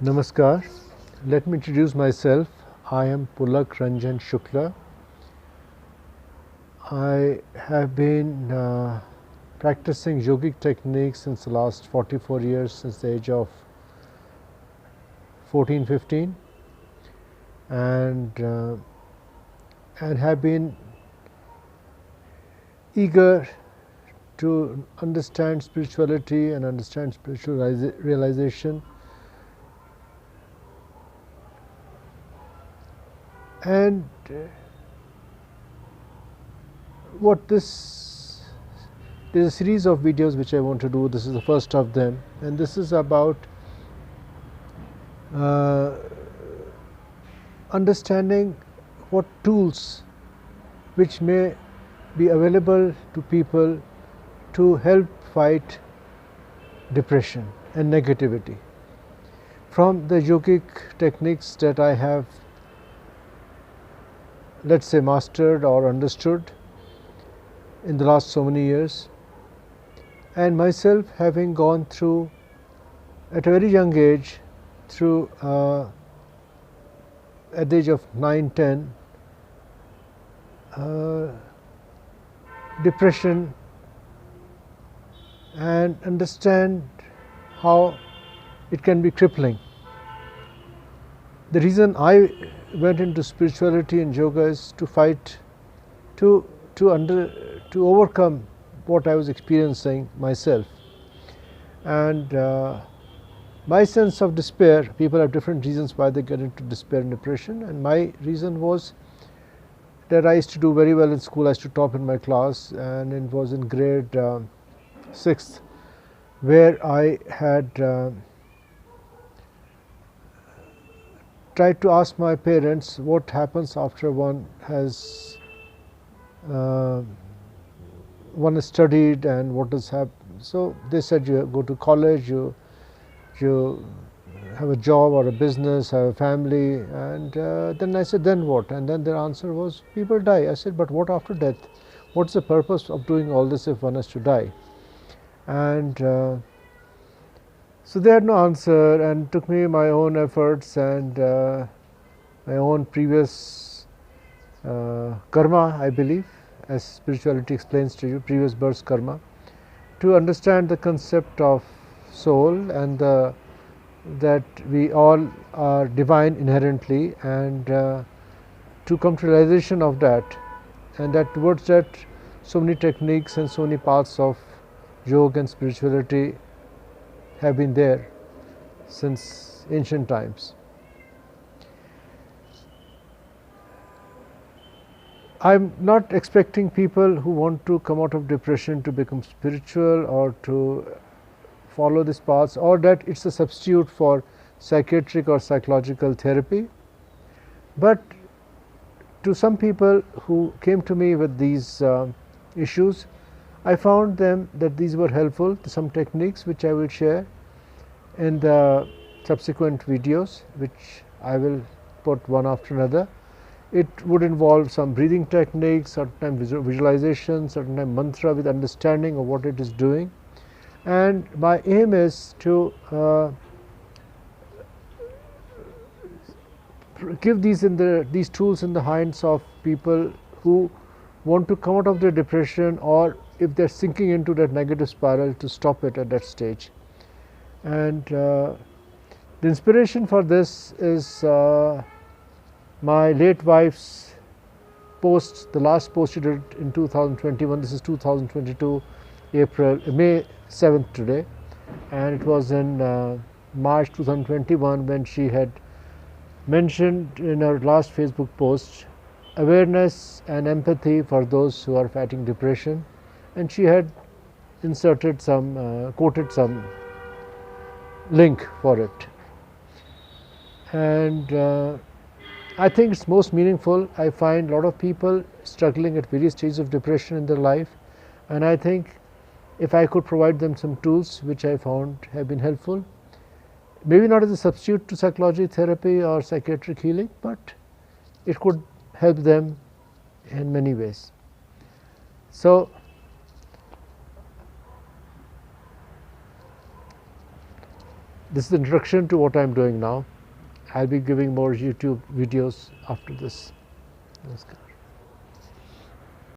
Namaskar. Let me introduce myself. I am Pulak Ranjan Shukla. I have been practicing yogic techniques since the last 44 years, since the age of 14, 15, and have been eager to understand spirituality and understand spiritual realization. And there's a series of videos which I want to do. This is the first of them, and this is about understanding what tools which may be available to people to help fight depression and negativity. From the yogic techniques that I have, let's say, mastered or understood in the last so many years, and myself having gone through at a very young age through at the age of 9, 10 depression, and understand how it can be crippling. The reason I went into spirituality and yoga is to fight, to overcome what I was experiencing myself. And my sense of despair, people have different reasons why they get into despair and depression, and my reason was that I used to do very well in school. I used to top in my class, and it was in grade 6th where I had tried to ask my parents what happens after one has studied and what does happen. So they said, you go to college, you have a job or a business, have a family, and then I said, then what? And then their answer was, people die. I said, but what after death? What's the purpose of doing all this if one has to die? And so they had no answer, and it took me my own efforts and my own previous karma, I believe, as spirituality explains to you, previous birth's karma, to understand the concept of soul and that we all are divine inherently, and to come to realization of that, and that towards that so many techniques and so many paths of yoga and spirituality have been there since ancient times. I'm not expecting people who want to come out of depression to become spiritual or to follow these paths, or that it's a substitute for psychiatric or psychological therapy. But to some people who came to me with these issues, I found that these were helpful, to some techniques which I will share in the subsequent videos, which I will put one after another. It would involve some breathing techniques, certain time visualization, certain time mantra with understanding of what it is doing. And my aim is to give these tools in the hands of people who want to come out of their depression, or if they're sinking into that negative spiral, to stop it at that stage. And the inspiration for this is my late wife's post, the last post she did in 2021. This is 2022, May 7th today, and it was in March 2021 when she had mentioned in her last Facebook post awareness and empathy for those who are fighting depression, and she had inserted some quoted some link for it. And I think it's most meaningful. I find a lot of people struggling at various stages of depression in their life, and I think if I could provide them some tools which I found have been helpful, maybe not as a substitute to psychology therapy or psychiatric healing, but it could help them in many ways. So This is the introduction to what I am doing now. I will be giving more YouTube videos after this. Namaskar.